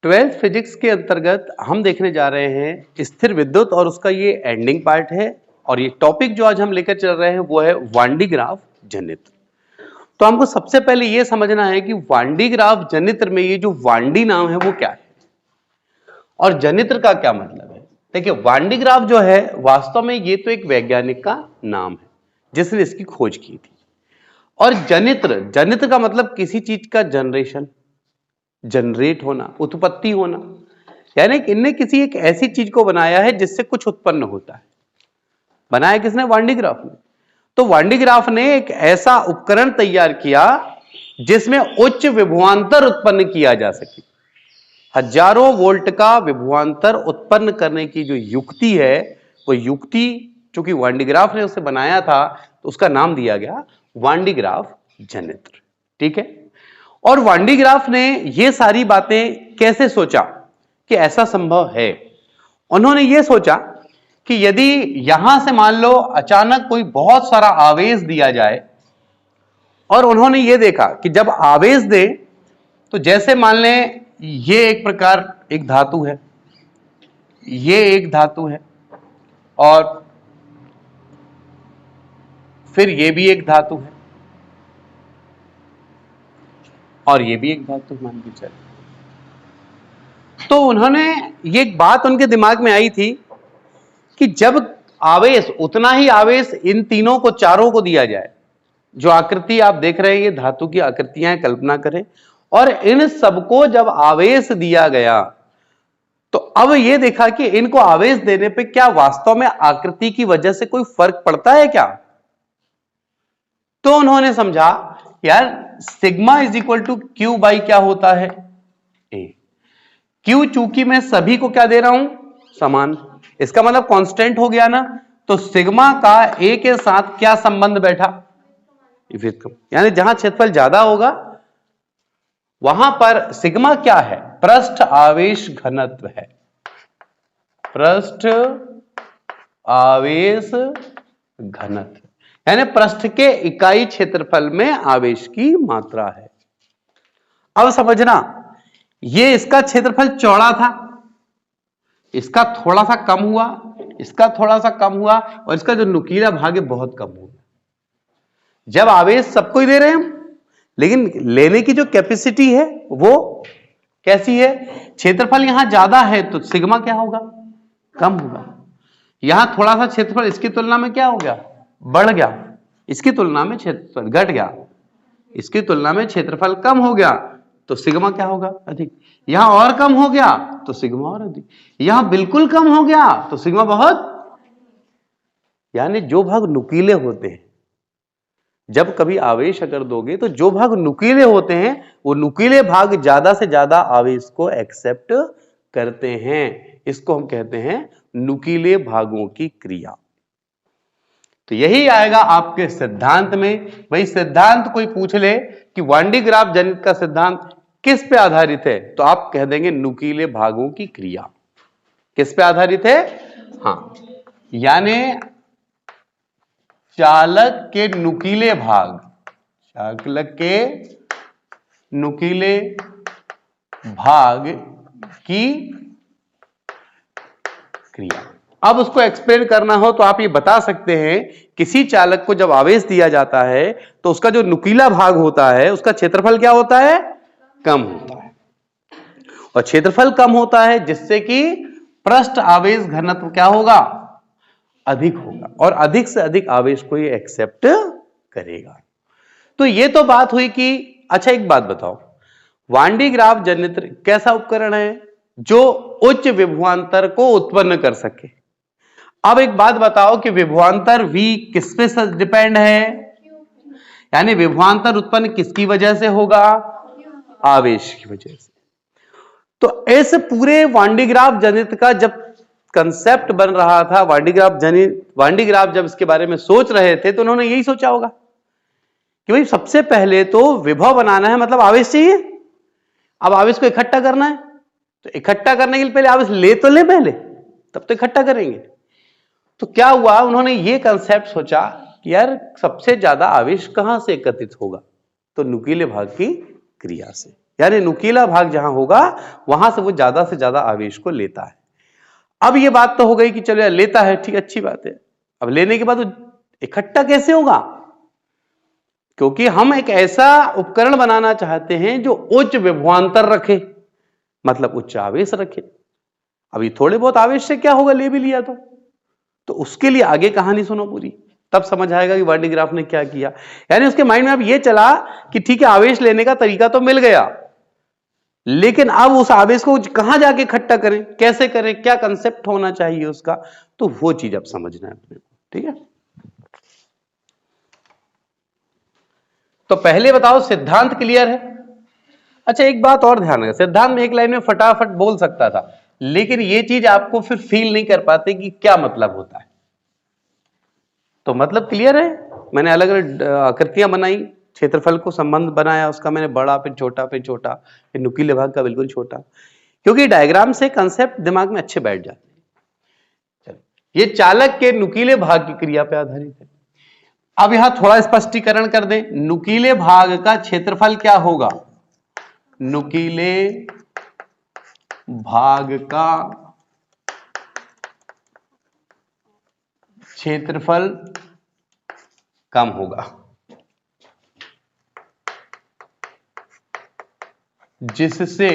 Twelfth physics के अंतर्गत हम देखने जा रहे हैं स्थिर विद्युत और उसका ये एंडिंग पार्ट है। और ये टॉपिक जो आज हम लेकर चल रहे हैं वो है वान डी ग्राफ जनित्र। तो हमको सबसे पहले ये समझना है कि वान डी ग्राफ जनित्र में ये जो वान डी नाम है वो क्या है और जनित्र का क्या मतलब है। देखिए, वान डी ग्राफ जो है वास्तव में ये तो एक वैज्ञानिक का नाम है जिसने इसकी खोज की थी। और जनित्र, जनित्र का मतलब किसी चीज का जनरेशन, जनरेट होना, उत्पत्ति होना, यानी कि इनने किसी एक ऐसी चीज को बनाया है जिससे कुछ उत्पन्न होता है। बनाया किसने? वान डी ग्राफ ने। तो वान डी ग्राफ ने एक ऐसा उपकरण तैयार किया जिसमें उच्च विभवांतर उत्पन्न किया जा सके। हजारों वोल्ट का विभवांतर उत्पन्न करने की जो युक्ति है वो युक्ति चूंकि वान डी ग्राफ ने उसे बनाया था तो उसका नाम दिया गया वान डी ग्राफ जनित्र। ठीक है। और वान डी ग्राफ ने ये सारी बातें कैसे सोचा कि ऐसा संभव है? उन्होंने ये सोचा कि यदि यहां से मान लो अचानक कोई बहुत सारा आवेश दिया जाए और उन्होंने ये देखा कि जब आवेश दे तो जैसे मान लें ये एक प्रकार एक धातु है, ये एक धातु है और फिर ये भी एक धातु है और ये भी एक धातु मान के चले। तो उन्होंने ये एक बात उनके दिमाग में आई थी कि जब आवेश, उतना ही आवेश इन तीनों को, चारों को दिया जाए, जो आकृति आप देख रहे हैं ये धातु की आकृतियां हैं, कल्पना करें, और इन सबको जब आवेश दिया गया तो अब ये देखा कि इनको आवेश देने पे क्या वास्तव में आकृति की वजह से कोई फर्क पड़ता है क्या? तो उन्होंने समझा यार sigma is equal to Q by क्या होता है? ए। क्यू चूंकि मैं सभी को क्या दे रहा हूं? समान, इसका मतलब कांस्टेंट हो गया ना। तो सिग्मा का ए के साथ क्या संबंध बैठा? यानी जहां क्षेत्रफल ज्यादा होगा वहां पर सिग्मा क्या है? पृष्ठ आवेश घनत्व है। पृष्ठ आवेश घनत्व यानी पृष्ठ के इकाई क्षेत्रफल में आवेश की मात्रा है। अब समझना, ये इसका क्षेत्रफल चौड़ा था, इसका थोड़ा सा कम हुआ, इसका थोड़ा सा कम हुआ और इसका जो नुकीला भाग है बहुत कम हो गया। जब आवेश सबको ही दे रहे हैं हम, लेकिन लेने की जो कैपेसिटी है वो कैसी है? क्षेत्रफल यहां ज्यादा है तो सिग्मा क्या होगा? कम होगा। यहां थोड़ा सा क्षेत्रफल इसकी तुलना में क्या हो गया? बढ़ गया। इसकी तुलना में क्षेत्रफल घट गया, इसकी तुलना में क्षेत्रफल कम हो गया तो सिग्मा क्या होगा? अधिक। यहां और कम हो गया तो सिग्मा और अधिक। यहां बिल्कुल कम हो गया तो सिग्मा बहुत। यानी जो भाग नुकीले होते हैं, जब कभी आवेश अगर दोगे तो जो भाग नुकीले होते हैं वो नुकीले भाग ज्यादा से ज्यादा आवेश को एक्सेप्ट करते हैं। इसको हम कहते हैं नुकीले भागों की क्रिया। तो यही आएगा आपके सिद्धांत में। भाई सिद्धांत कोई पूछ ले कि वान डी ग्राफ जनित्र का सिद्धांत किस पे आधारित है तो आप कह देंगे नुकीले भागों की क्रिया। किस पे आधारित है? हाँ, यानी चालक के नुकीले भाग, चालक के नुकीले भाग की क्रिया। अब उसको एक्सप्लेन करना हो तो आप ये बता सकते हैं किसी चालक को जब आवेश दिया जाता है तो उसका जो नुकीला भाग होता है उसका क्षेत्रफल क्या होता है? कम होता है। और क्षेत्रफल कम होता है जिससे कि पृष्ठ आवेश घनत्व क्या होगा? अधिक होगा। और अधिक से अधिक आवेश को ये एक्सेप्ट करेगा। तो ये तो बात हुई कि अच्छा एक बात बताओ, वान डी ग्राफ जनित्र कैसा उपकरण है जो उच्च विभवांतर को उत्पन्न कर सके। अब एक बात बताओ कि विभवांतर V किस पे डिपेंड है? यानी विभवांतर उत्पन्न किसकी वजह से होगा? आवेश की वजह से। तो इस पूरे वान डी ग्राफ जनित्र का जब कंसेप्ट बन रहा था, वान डी ग्राफ जब इसके बारे में सोच रहे थे तो उन्होंने यही सोचा होगा कि भाई सबसे पहले तो विभव बनाना है, मतलब आवेश चाहिए। अब आवेश को इकट्ठा करना है तो इकट्ठा करने के लिए पहले आवेश ले तो ले पहले, तब तो इकट्ठा करेंगे। तो क्या हुआ, उन्होंने ये कंसेप्ट सोचा कि यार सबसे ज्यादा आवेश कहां से एकत्रित होगा? तो नुकीले भाग की क्रिया से। यानी नुकीला भाग जहां होगा वहां से वो ज्यादा से ज्यादा आवेश को लेता है। अब ये बात तो हो गई कि चलो यार लेता है, ठीक, अच्छी बात है। अब लेने के बाद वो इकट्ठा कैसे होगा? क्योंकि हम एक ऐसा उपकरण बनाना चाहते हैं जो उच्च विभवांतर रखे, मतलब उच्च आवेश रखे। अभी थोड़े बहुत आवेश से क्या होगा, ले भी लिया तो उसके लिए आगे कहानी सुनो पूरी, तब समझ आएगा कि वान डे ग्राफ ने क्या किया। यानी उसके माइंड में अब ये चला कि ठीक है, आवेश लेने का तरीका तो मिल गया, लेकिन अब उस आवेश को कहां जाके इकट्ठा करें, कैसे करें, क्या कंसेप्ट होना चाहिए उसका, तो वो चीज अब समझना है अपने को। ठीक है, तो पहले बताओ सिद्धांत क्लियर है? अच्छा, एक बात और ध्यान रखना, सिद्धांत में एक लाइन में फटाफट बोल सकता था, लेकिन ये चीज आपको फिर फील नहीं कर पाते कि क्या मतलब होता है। तो मतलब क्लियर है? मैंने अलग अलग आकृतियां बनाई, क्षेत्रफल को संबंध बनाया उसका, मैंने बड़ा फिर छोटा फिर छोटा, फिर नुकीले भाग का बिल्कुल छोटा, क्योंकि डायग्राम से कंसेप्ट दिमाग में अच्छे बैठ जाते हैं। ये चालक के नुकीले भाग की क्रिया पे आधारित है। अब यहां थोड़ा स्पष्टीकरण कर दें, नुकीले भाग का क्षेत्रफल क्या होगा? नुकीले भाग का क्षेत्रफल कम होगा, जिससे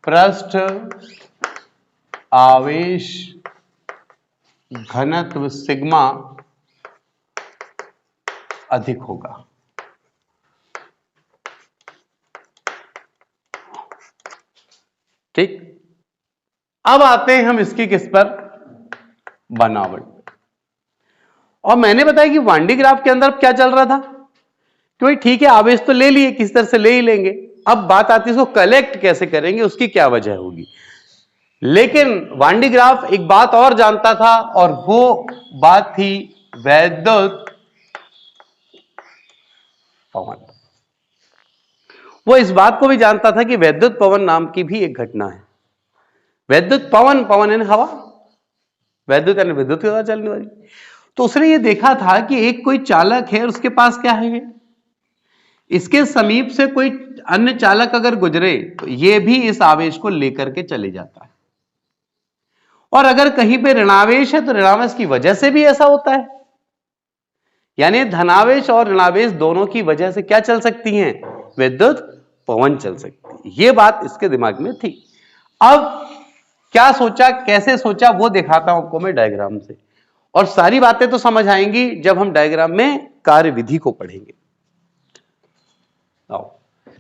पृष्ठ आवेश घनत्व सिग्मा अधिक होगा। ठीक, अब आते हैं हम इसकी किस पर, बनावट। और मैंने बताया कि वान डे ग्राफ के अंदर क्या चल रहा था कि भाई ठीक है, आवेश तो ले लिए, किस तरह से ले ही लेंगे, अब बात आती है इसको कलेक्ट कैसे करेंगे, उसकी क्या वजह होगी। लेकिन वान डे ग्राफ एक बात और जानता था, और वो बात थी वैद्युत पवन। वो इस बात को भी जानता था कि वैद्युत पवन नाम की भी एक घटना है। वैद्युत पवन, पवन यानी हवा, वैद्युत यानी विद्युत के द्वारा चलने वाली। तो उसने ये देखा था कि एक कोई चालक है और उसके पास क्या है, इसके समीप से कोई अन्य चालक अगर गुजरे तो ये भी इस आवेश को लेकर के चले जाता है, और अगर कहीं पे ऋणावेश है तो ऋणावेश की वजह से भी ऐसा होता है। यानी धनावेश और ऋणावेश दोनों की वजह से क्या चल सकती हैं, विद्युत पवन चल सकती है। ये बात इसके दिमाग में थी। अब क्या सोचा, कैसे सोचा, वो दिखाता हूं आपको मैं डायग्राम से, और सारी बातें तो समझ आएंगी जब हम डायग्राम में कार्यविधि को पढ़ेंगे। आओ,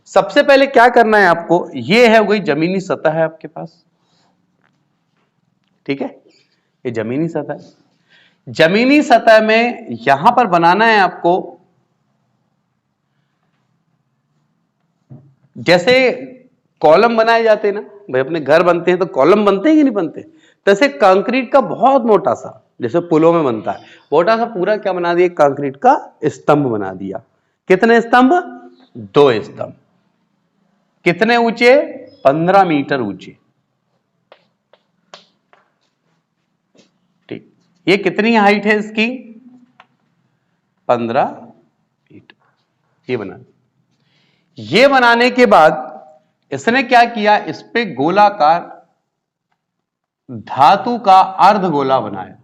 सबसे पहले क्या करना है आपको, ये है वही जमीनी सतह है आपके पास, ठीक है, ये जमीनी सतह है। जमीनी सतह में यहां पर बनाना है आपको, जैसे कॉलम बनाए जाते हैं ना भाई, अपने घर बनते हैं तो कॉलम बनते हैं कि नहीं बनते, तैसे कंक्रीट का बहुत मोटा सा, जैसे पुलों में बनता है, मोटा सा पूरा क्या बना दिया, कंक्रीट का स्तंभ बना दिया। कितने स्तंभ, 2 स्तंभ। कितने ऊंचे, 15 मीटर ऊंचे। ठीक, ये कितनी हाइट है इसकी, 15 मीटर। ये बनाने के बाद इसने क्या किया, इस पे गोलाकार धातु का अर्धगोला बनाया।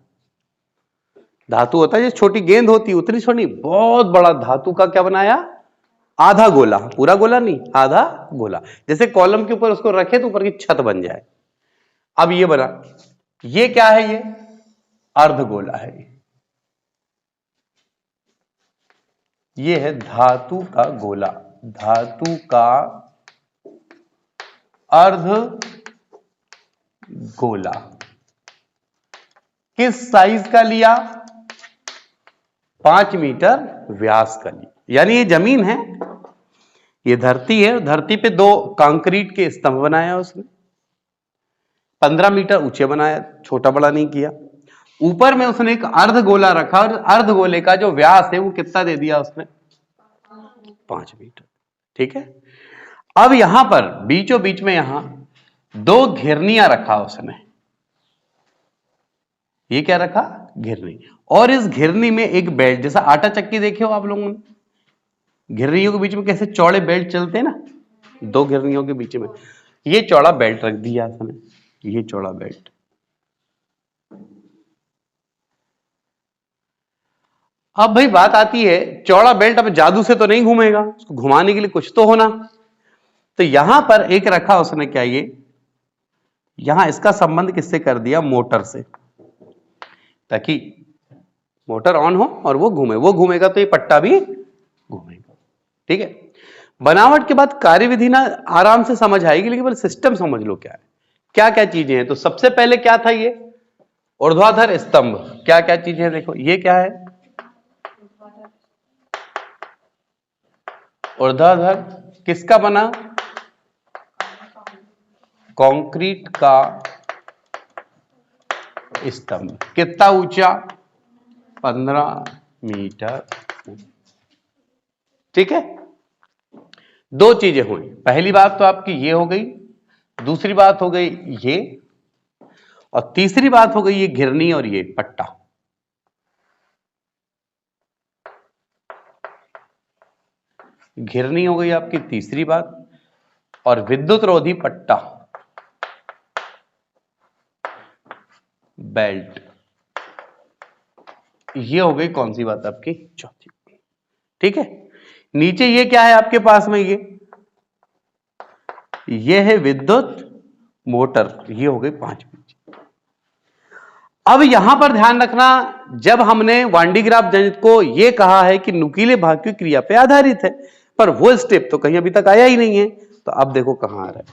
धातु होता है, जो छोटी गेंद होती है उतनी छोटी, बहुत बड़ा धातु का क्या बनाया, आधा गोला, पूरा गोला नहीं, आधा गोला, जैसे कॉलम के ऊपर उसको रखे तो ऊपर की छत बन जाए। अब ये बना, ये क्या है, ये अर्धगोला है, ये है धातु का गोला, धातु का अर्ध गोला। किस साइज का लिया, 5 मीटर व्यास का लिया। यानी ये जमीन है, ये धरती है, धरती पे 2 कंक्रीट के स्तंभ बनाया उसने, 15 मीटर ऊंचे बनाया, छोटा बड़ा नहीं किया। ऊपर में उसने एक अर्धगोला रखा, और अर्धगोले का जो व्यास है वो कितना दे दिया उसने, 5 मीटर। ठीक है, अब यहां पर बीचों बीच में यहां 2 घिरनियां रखा उसने। ये क्या रखा, घिरनी, और इस घिरनी में एक बेल्ट, जैसा आटा चक्की देखे हो आप लोगों ने, घिरनियों के बीच में कैसे चौड़े बेल्ट चलते हैं ना, दो घिरनियों के बीच में ये चौड़ा बेल्ट रख दिया आपने, ये चौड़ा बेल्ट। अब भाई बात आती है, चौड़ा बेल्ट अब जादू से तो नहीं घूमेगा, उसको घुमाने के लिए कुछ तो होना। तो यहां पर एक रखा उसने, क्या ये, यहां इसका संबंध किससे कर दिया, मोटर से, ताकि मोटर ऑन हो और वो घूमे, वो घूमेगा तो ये पट्टा भी घूमेगा। ठीक है, बनावट के बाद कार्यविधि ना आराम से समझ आएगी, लेकिन पहले सिस्टम समझ लो क्या है, क्या क्या चीजें हैं। तो सबसे पहले क्या था ये, ऊर्ध्वाधर स्तंभ। क्या क्या चीजें हैं देखो, ये क्या है, ऊर्ध्वाधर किसका बना, कंक्रीट का स्तंभ। कितना ऊंचा, 15 मीटर। ठीक है, दो चीजें हुई, पहली बात तो आपकी ये हो गई, दूसरी बात हो गई ये, और तीसरी बात हो गई ये घिरनी और ये पट्टा। घिरनी हो गई आपकी तीसरी बात, और विद्युत रोधी पट्टा, बेल्ट, ये हो गई कौन सी बात आपकी, चौथी। ठीक है, नीचे ये क्या है आपके पास में, ये है विद्युत मोटर, ये हो गई पांचवी। अब यहां पर ध्यान रखना, जब हमने वांडी ग्राफ जनित को यह कहा है कि नुकीले भाग की क्रिया पे आधारित है, पर वो स्टेप तो कहीं अभी तक आया ही नहीं है। तो अब देखो कहां आ रहा है,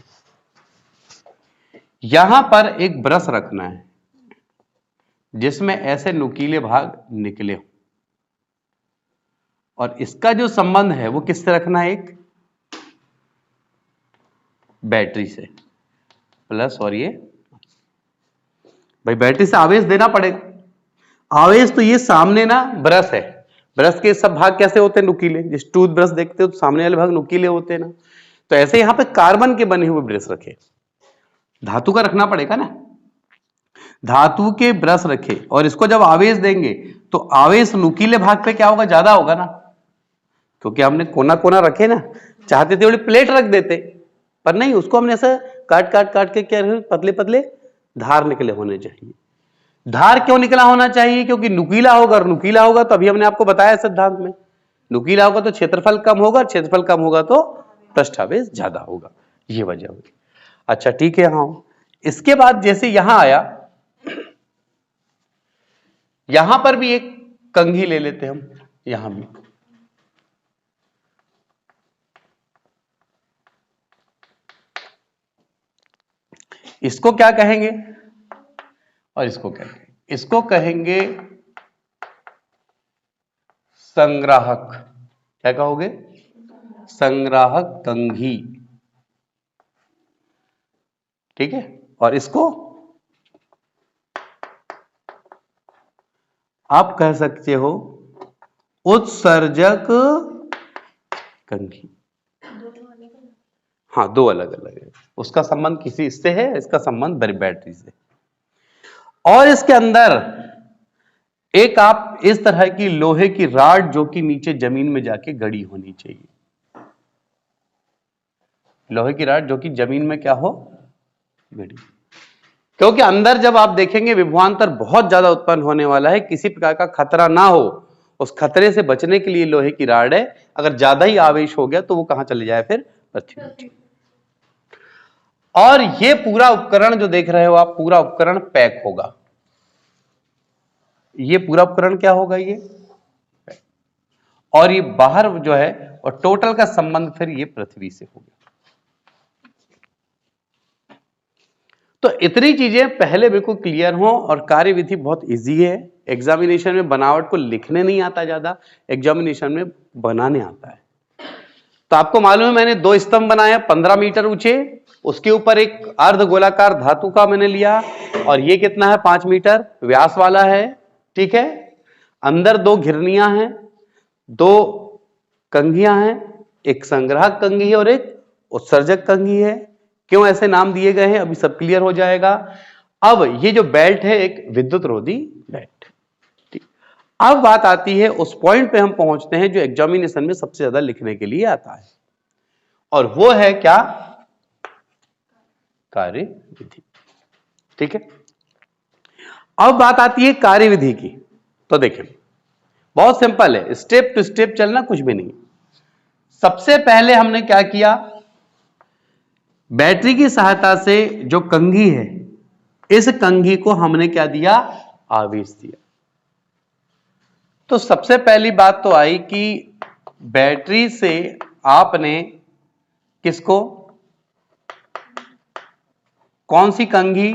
यहां पर एक ब्रश रखना है जिसमें ऐसे नुकीले भाग निकले हो, और इसका जो संबंध है वो किससे रखना है, एक बैटरी से, प्लस, और ये भाई बैटरी से आवेश देना पड़ेगा। आवेश तो ये सामने ना ब्रश है, ब्रश के सब भाग कैसे होते हैं, नुकीले। जिस टूथ ब्रश देखते हो तो सामने वाले भाग नुकीले होते हैं ना, तो ऐसे यहां पे कार्बन के बने हुए ब्रश रखे, धातु का रखना पड़ेगा ना, धातु के ब्रश रखे, और इसको जब आवेश देंगे तो आवेश नुकीले भाग पे क्या होगा, ज्यादा होगा ना, क्योंकि हमने कोना कोना रखे ना, चाहते थे बड़ी प्लेट रख देते, पर नहीं, उसको हमने ऐसा काट काट काट के क्या, पतले पतले धार निकले होने चाहिए। धार क्यों निकला होना चाहिए, क्योंकि नुकीला होगा, और नुकीला होगा तो अभी हमने आपको बताया सिद्धांत में, नुकीला होगा तो क्षेत्रफल कम होगा, क्षेत्रफल कम होगा तो पृष्ठावेश ज्यादा होगा, ये वजह होगी। अच्छा ठीक है, हाँ, इसके बाद जैसे यहां आया, यहां पर भी एक कंघी ले लेते हम, यहां भी इसको क्या कहेंगे, और इसको क्या कहेंगे, इसको कहेंगे संग्राहक। क्या कहोगे, संग्राहक कंघी। ठीक है, और इसको आप कह सकते हो उत्सर्जक कंघी। हाँ, दो अलग अलग है, उसका संबंध किसी इससे है, इसका संबंध बैटरी से। और इसके अंदर एक आप इस तरह की लोहे की राड जो कि नीचे जमीन में जाके गड़ी होनी चाहिए, लोहे की राड जो कि जमीन में क्या हो, गड़ी, क्योंकि अंदर जब आप देखेंगे विभवांतर बहुत ज्यादा उत्पन्न होने वाला है, किसी प्रकार का खतरा ना हो, उस खतरे से बचने के लिए लोहे की राड है। अगर ज्यादा ही आवेश हो गया तो वो कहां चले जाए, फिर पृथ्वी में। और ये पूरा उपकरण जो देख रहे हो आप, पूरा उपकरण पैक होगा, ये पूरा उपकरण क्या होगा, ये, और ये बाहर जो है, और टोटल का संबंध फिर ये पृथ्वी से होगा। तो इतनी चीजें पहले बिल्कुल क्लियर हो, और कार्यविधि बहुत इजी है। एग्जामिनेशन में बनावट को लिखने नहीं आता ज्यादा, एग्जामिनेशन में बनाने आता है। तो आपको मालूम है, मैंने दो स्तंभ बनाया 15 मीटर ऊंचे, उसके ऊपर एक अर्ध गोलाकार धातु का मैंने लिया, और ये कितना है, 5 मीटर व्यास वाला है। ठीक है, अंदर दो घिरनियां हैं, दो कंघियां हैं, एक संग्राहक कंघी और एक उत्सर्जक कंघी है। क्यों ऐसे नाम दिए गए हैं अभी सब क्लियर हो जाएगा। अब ये जो बेल्ट है एक विद्युत रोधी बेल्ट। ठीक, अब बात आती है उस पॉइंट पे हम पहुंचते हैं जो एग्जामिनेशन में सबसे ज्यादा लिखने के लिए आता है, और वो है क्या? कार्यविधि। ठीक है, अब बात आती है कार्यविधि की। तो देखें, बहुत सिंपल है, स्टेप टू स्टेप चलना, कुछ भी नहीं। सबसे पहले हमने क्या किया, बैटरी की सहायता से जो कंघी है, इस कंघी को हमने क्या दिया? आवेश दिया। तो सबसे पहली बात तो आई कि बैटरी से आपने किसको, कौन सी कंघी?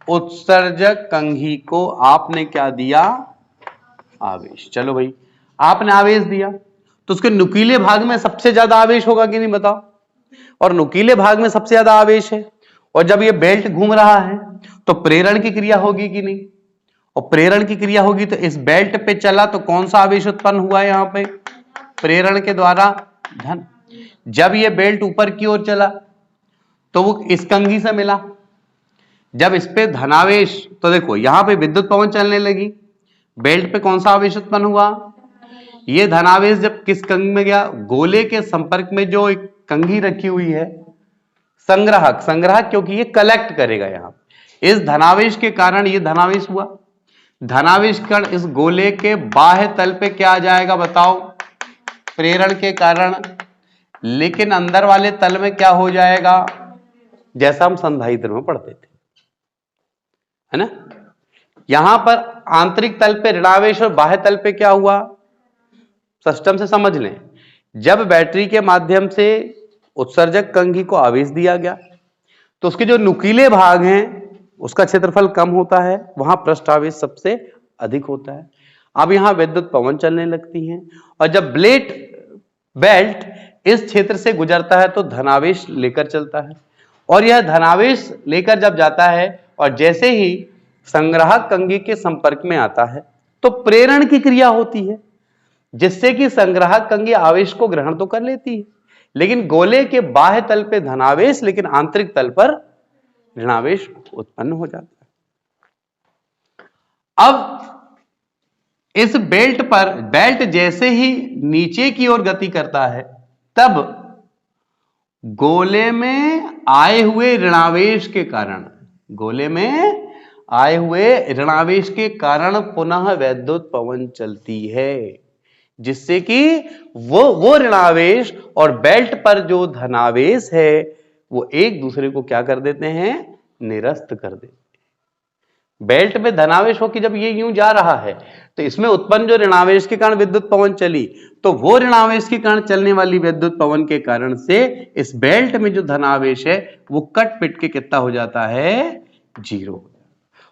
उत्सर्जक कंघी को आपने क्या दिया? आवेश। चलो भाई, आपने आवेश दिया तो उसके नुकीले भाग में सबसे ज्यादा आवेश होगा कि नहीं, बताओ? और नुकीले भाग में सबसे ज्यादा आवेश है, और जब ये बेल्ट घूम रहा है तो प्रेरण की क्रिया होगी कि नहीं? और प्रेरण की क्रिया होगी तो इस बेल्ट पे चला तो कौन सा आवेश उत्पन्न हुआ? यहां पे प्रेरण के द्वारा धन। जब ये बेल्ट ऊपर की ओर चला तो वो इस कंघी से मिला, जब इस पे धनावेश, तो देखो यहां पे विद्युत पवन चलने लगी, बेल्ट पे कौन सा आवेश उत्पन्न हुआ? ये धनावेश जब किस कंघी में गया? गोले के संपर्क में जो एक कंघी रखी हुई है, संग्राहक, संग्राहक क्योंकि ये कलेक्ट करेगा यहां, इस धनावेश के कारण ये धनावेश हुआ। धनावेश कण इस गोले के बाह्य तल पे क्या आ जाएगा, बताओ? प्रेरण के कारण। लेकिन अंदर वाले तल में क्या हो जाएगा? जैसा हम संधायित्र में पढ़ते थे, है ना? यहां पर आंतरिक तल पे ऋणावेश और बाह्य तल पे क्या हुआ? सिस्टम से समझ लें, जब बैटरी के माध्यम से उत्सर्जक कंघी को आवेश दिया गया तो उसके जो नुकीले भाग हैं उसका क्षेत्रफल कम होता है, वहां पृष्ठ आवेश सबसे अधिक होता है। अब यहां विद्युत पवन चलने लगती हैं, और जब बेल्ट इस क्षेत्र से गुजरता है तो धनावेश लेकर चलता है, और यह धनावेश लेकर जब जाता है और जैसे ही संग्राहक कंघी के संपर्क में आता है तो प्रेरण की क्रिया होती है, जिससे कि संग्राहक कंघी आवेश को ग्रहण तो कर लेती है, लेकिन गोले के बाह्य तल पे धनावेश, लेकिन आंतरिक तल पर ऋणावेश उत्पन्न हो जाता है। अब इस बेल्ट जैसे ही नीचे की ओर गति करता है, तब गोले में आए हुए ऋणावेश के कारण, गोले में आए हुए ऋणावेश के कारण पुनः वैद्युत पवन चलती है, जिससे कि वो ऋणावेश और बेल्ट पर जो धनावेश है वो एक दूसरे को क्या कर देते हैं? निरस्त कर देते हैं। बेल्ट में धनावेश हो कि जब ये यूं जा रहा है तो इसमें उत्पन्न जो ऋणावेश के कारण विद्युत पवन चली, तो वो ऋणावेश के कारण चलने वाली विद्युत पवन के कारण से इस बेल्ट में जो धनावेश है वो कट पिट के कितना हो जाता है? 0।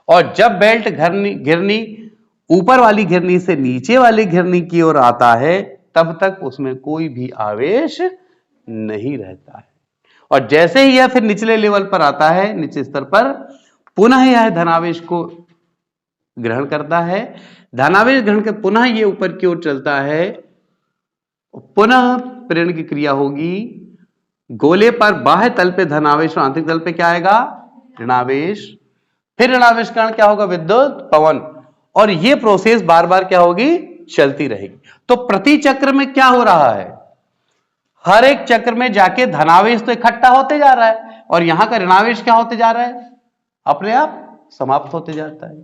और जब बेल्ट घिरनी ऊपर वाली घिरनी से नीचे वाली घिरनी की ओर आता है तब तक उसमें कोई भी आवेश नहीं रहता है, और जैसे ही यह फिर निचले लेवल पर आता है, निचले स्तर पर, पुनः यह धनावेश को ग्रहण करता है। धनावेश ग्रहण के पुनः ये ऊपर की ओर चलता है, पुनः प्रेरण की क्रिया होगी, गोले पर बाह्य तल पे धनावेश और आंतरिक तल पे क्या आएगा? ऋणावेश। फिर ऋणावेश कारण क्या होगा? विद्युत पवन। और ये प्रोसेस बार बार क्या होगी? चलती रहेगी। तो प्रति चक्र में क्या हो रहा है? हर एक चक्र में जाके धनावेश तो इकट्ठा होते जा रहा है, और यहां का ऋणावेश क्या होते जा रहा है? अपने आप समाप्त होते जाता है।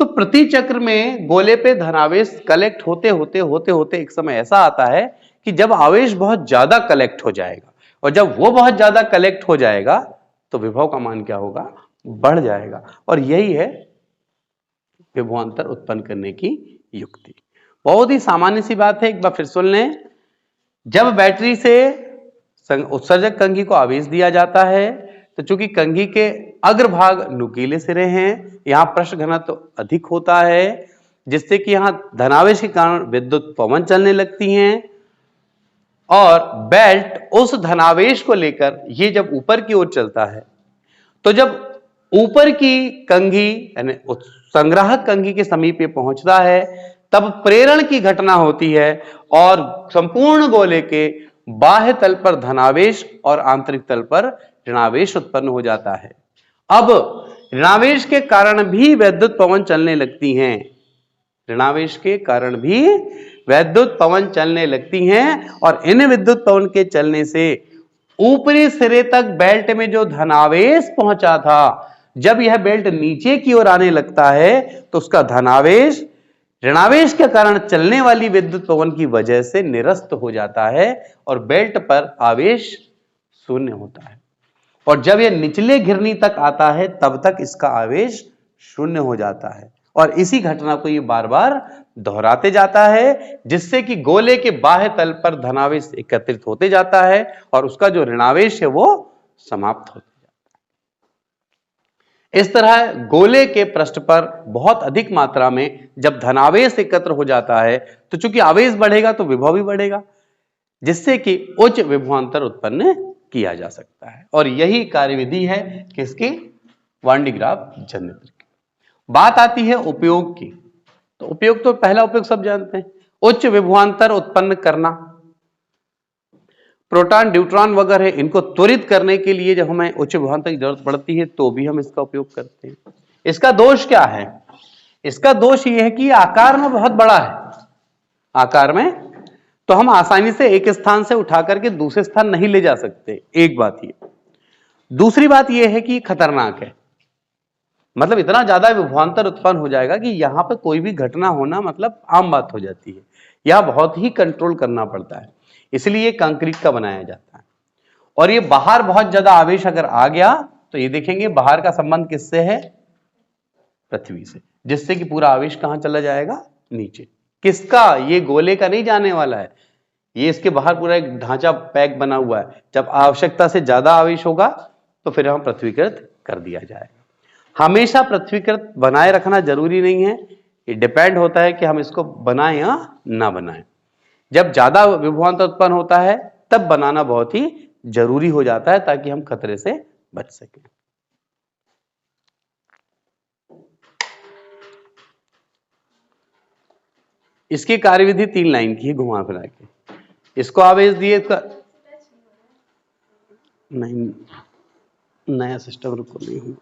तो प्रति चक्र में गोले पे धनावेश कलेक्ट होते होते एक समय ऐसा आता है कि जब आवेश बहुत ज्यादा कलेक्ट हो जाएगा, और जब वो बहुत ज्यादा कलेक्ट हो जाएगा तो विभव का मान क्या होगा? बढ़ जाएगा। और यही है विभवांतर उत्पन्न करने की युक्ति। बहुत ही सामान्य सी बात है, एक बार फिर सुन लें। जब बैटरी से उत्सर्जक कंघी को आवेश दिया जाता है तो चूंकि कंघी के अग्रभाग नुकीले सिरे हैं, यहां पृष्ठ घनत्व तो अधिक होता है, जिससे कि यहां धनावेश के कारण विद्युत पवन चलने लगती हैं, और बेल्ट उस धनावेश को लेकर ये जब ऊपर की ओर चलता है तो जब ऊपर की कंघी यानी संग्राहक कंघी के समीप ये पहुंचता है तब प्रेरण की घटना होती है, और संपूर्ण गोले के बाह्य तल पर धनावेश और आंतरिक तल पर ऋणावेश उत्पन्न हो जाता है। अब ऋणावेश के कारण भी वैद्युत पवन चलने लगती हैं। ऋणावेश के कारण भी वैद्युत पवन चलने लगती हैं और इन विद्युत पवन के चलने से ऊपरी सिरे तक बेल्ट में जो धनावेश पहुंचा था, जब यह बेल्ट नीचे की ओर आने लगता है तो उसका धनावेश ऋणावेश के कारण चलने वाली विद्युत पवन की वजह से निरस्त हो जाता है और बेल्ट पर आवेश शून्य होता है। और जब यह निचले घिरनी तक आता है तब तक इसका आवेश शून्य हो जाता है और इसी घटना को ये बार बार दोहराते जाता है, जिससे कि गोले के बाह्य तल पर धनावेश एकत्रित होते जाता है और उसका जो ऋणावेश है वो समाप्त होता जाता है। इस तरह गोले के पृष्ठ पर बहुत अधिक मात्रा में जब धनावेश एकत्र हो जाता है तो चूंकि आवेश बढ़ेगा तो विभव भी बढ़ेगा, जिससे कि उच्च विभवांतर उत्पन्न किया जा सकता है। और यही कार्यविधि है किसकी? वान डी ग्राफ जनरेटर की। बात आती है उपयोग की। तो उपयोग तो पहला उपयोग सब जानते हैं, उच्च विभवांतर उत्पन्न करना। प्रोटॉन न्यूट्रॉन वगैरह इनको त्वरित करने के लिए जब हमें उच्च विभवांतर की जरूरत पड़ती है तो भी हम इसका उपयोग करते हैं। इसका दोष क्या है? इसका दोष यह है कि आकार में बहुत बड़ा है। आकार में तो हम आसानी से एक स्थान से उठा करके दूसरे स्थान नहीं ले जा सकते, एक बात ये। दूसरी बात यह है कि खतरनाक है, मतलब इतना ज्यादा विभवांतर उत्पन्न हो जाएगा कि यहां पर कोई भी घटना होना मतलब आम बात हो जाती है। यह बहुत ही कंट्रोल करना पड़ता है, इसलिए कंक्रीट का बनाया जाता है। और ये बाहर बहुत ज्यादा आवेश अगर आ गया तो ये देखेंगे बाहर का संबंध किससे है? पृथ्वी से, जिससे कि पूरा आवेश कहां चला जाएगा? नीचे। किसका? ये गोले का नहीं जाने वाला है, ये इसके बाहर पूरा एक ढांचा पैक बना हुआ है। जब आवश्यकता से ज्यादा आवेश होगा तो फिर हम पृथ्वीकृत कर दिया जाएगा। हमेशा पृथ्वीकृत बनाए रखना जरूरी नहीं है, ये डिपेंड होता है कि हम इसको बनाएं या ना बनाएं। जब ज्यादा विभवांतर उत्पन्न होता है तब बनाना बहुत ही जरूरी हो जाता है ताकि हम खतरे से बच सकें। इसकी कार्यविधि 3 लाइन की है, घुमा फिरा के। इसको आवेश दिए, इसका नहीं नया सिस्टम रुको नहीं हुआ।